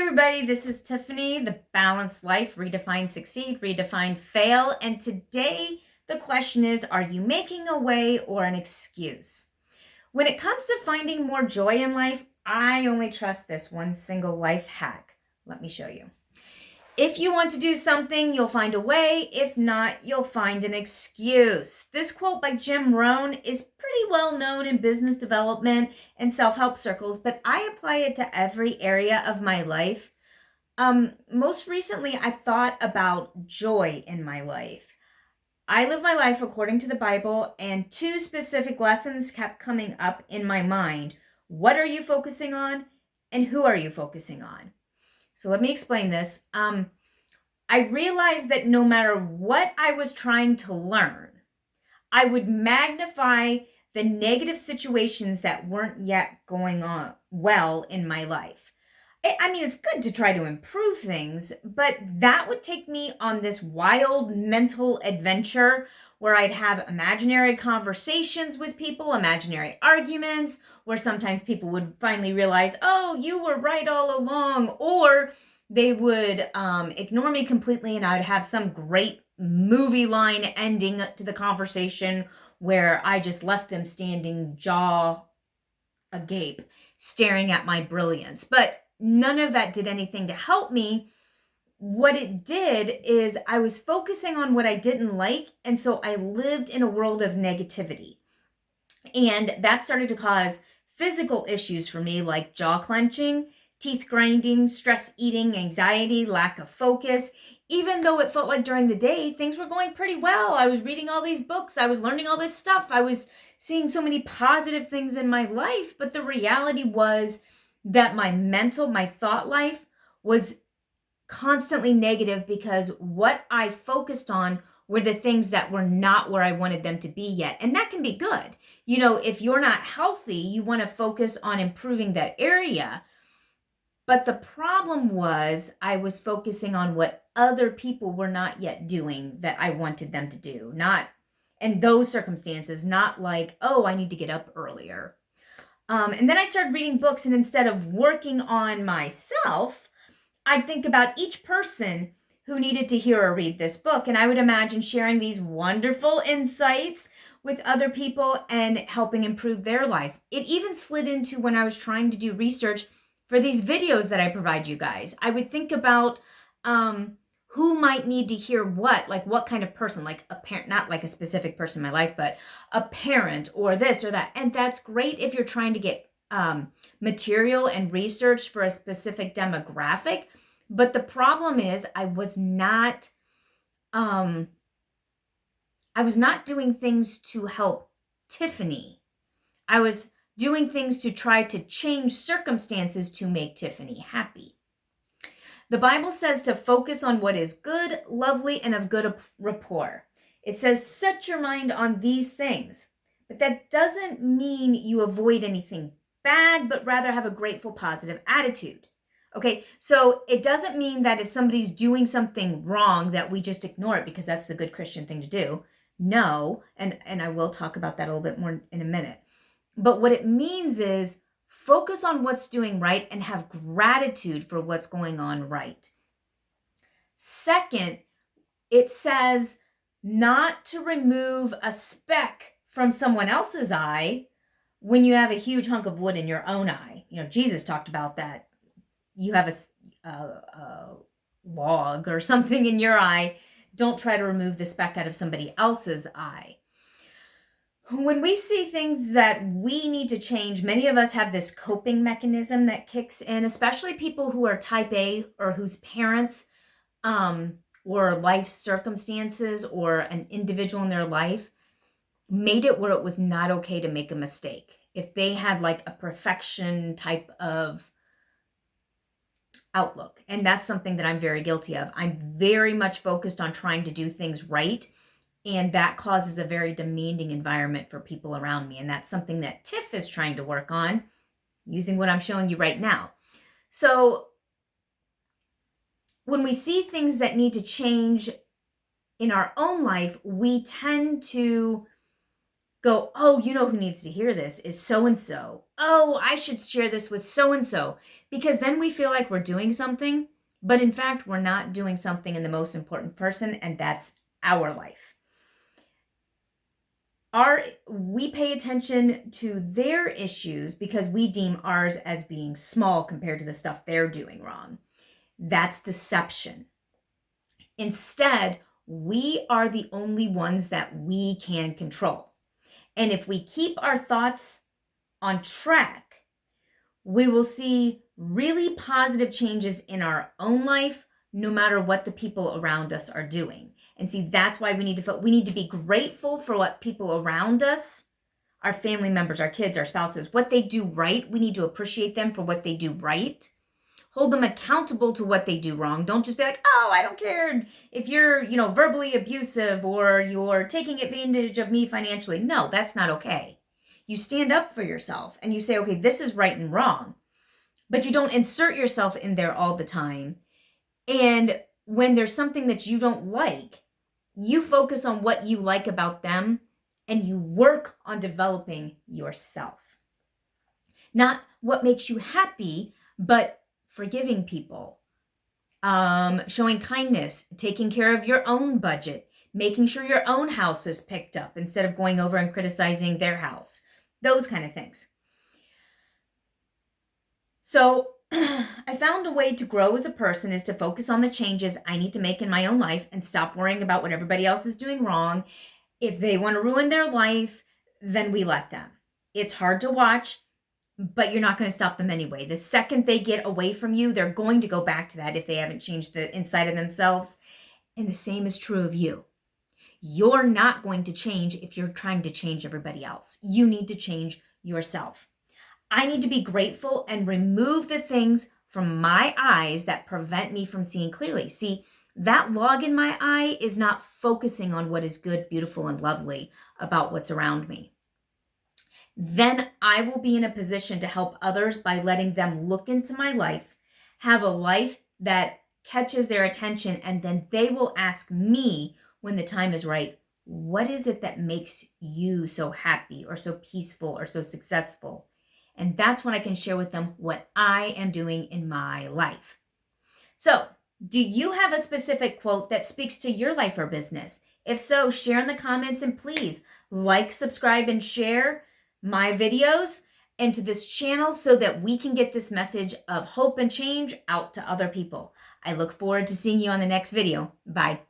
everybody, this is Tiffany, the Balanced Life, Redefine Succeed, Redefine Fail. And today the question is, are you making a way or an excuse? When it comes to finding more joy in life, I only trust this one single life hack. Let me show you. If you want to do something, you'll find a way. If not, you'll find an excuse. This quote by Rohn is pretty well known in business development and self-help circles, but I apply it to every area of my life. Most recently, I thought about joy in my life. I live my life according to the Bible, and two specific lessons kept coming up in my mind. What are you focusing on, and who are you focusing on? So let me explain this. I realized that no matter what I was trying to learn, I would magnify the negative situations that weren't yet going on well in my life. I mean, it's good to try to improve things, but that would take me on this wild mental adventure where I'd have imaginary conversations with people, imaginary arguments, where sometimes people would finally realize, oh, you were right all along, or they would ignore me completely and I'd have some great movie line ending to the conversation where I just left them standing jaw agape, staring at my brilliance. But none of that did anything to help me. What it did is I was focusing on what I didn't like, and so I lived in a world of negativity. And that started to cause physical issues for me, like jaw clenching, teeth grinding, stress eating, anxiety, lack of focus. Even though it felt like during the day, things were going pretty well. I was reading all these books. I was learning all this stuff. I was seeing so many positive things in my life. But the reality was that my thought life was constantly negative because what I focused on were the things that were not where I wanted them to be yet. And that can be good. You know, if you're not healthy, you want to focus on improving that area. But the problem was I was focusing on what other people were not yet doing that I wanted them to do. Not in those circumstances, not like, oh, I need to get up earlier. And then I started reading books, and instead of working on myself, I'd think about each person who needed to hear or read this book. And I would imagine sharing these wonderful insights with other people and helping improve their life. It even slid into when I was trying to do research for these videos that I provide you guys. I would think about who might need to hear what, like what kind of person, like a parent, not like a specific person in my life, but a parent or this or that. And that's great if you're trying to get material and research for a specific demographic. But the problem is I was not doing things to help Tiffany. I was doing things to try to change circumstances to make Tiffany happy. The Bible says to focus on what is good, lovely, and of good rapport. It says set your mind on these things. But that doesn't mean you avoid anything bad, but rather have a grateful, positive attitude. Okay, so it doesn't mean that if somebody's doing something wrong that we just ignore it because that's the good Christian thing to do. No, and I will talk about that a little bit more in a minute. But what it means is focus on what's doing right and have gratitude for what's going on right. Second, it says not to remove a speck from someone else's eye when you have a huge hunk of wood in your own eye. You know, Jesus talked about that. You have a log or something in your eye. Don't try to remove the speck out of somebody else's eye. When we see things that we need to change, many of us have this coping mechanism that kicks in, especially people who are type A or whose parents or life circumstances or an individual in their life made it where it was not okay to make a mistake. If they had like a perfection type of outlook. And that's something that I'm very guilty of. I'm very much focused on trying to do things right. And that causes a very demanding environment for people around me. And that's something that Tiff is trying to work on using what I'm showing you right now. So when we see things that need to change in our own life, we tend to go, oh, you know who needs to hear this is so and so. Oh, I should share this with so and so. Because then we feel like we're doing something, but in fact, we're not doing something in the most important person, and that's our life. We pay attention to their issues because we deem ours as being small compared to the stuff they're doing wrong. That's deception. Instead, we are the only ones that we can control. And if we keep our thoughts on track, we will see really positive changes in our own life, no matter what the people around us are doing. And see, that's why we need to be grateful for what people around us, our family members, our kids, our spouses, what they do right. We need to appreciate them for what they do right. Hold them accountable to what they do wrong. Don't just be like, oh, I don't care if you're, verbally abusive or you're taking advantage of me financially. No, that's not okay. You stand up for yourself and you say, okay, this is right and wrong. But you don't insert yourself in there all the time. And when there's something that you don't like, you focus on what you like about them and you work on developing yourself. Not what makes you happy, but forgiving people, showing kindness, taking care of your own budget, making sure your own house is picked up instead of going over and criticizing their house, those kind of things. So I found a way to grow as a person is to focus on the changes I need to make in my own life and stop worrying about what everybody else is doing wrong. If they want to ruin their life, then we let them. It's hard to watch, but you're not going to stop them anyway. The second they get away from you, they're going to go back to that if they haven't changed the inside of themselves. And the same is true of you. You're not going to change if you're trying to change everybody else. You need to change yourself. I need to be grateful and remove the things from my eyes that prevent me from seeing clearly. See, that log in my eye is not focusing on what is good, beautiful, and lovely about what's around me. Then I will be in a position to help others by letting them look into my life, have a life that catches their attention, and then they will ask me when the time is right, what is it that makes you so happy or so peaceful or so successful? And that's when I can share with them what I am doing in my life. So, do you have a specific quote that speaks to your life or business? If so, share in the comments and please like, subscribe, and share my videos and to this channel so that we can get this message of hope and change out to other people. I look forward to seeing you on the next video. Bye.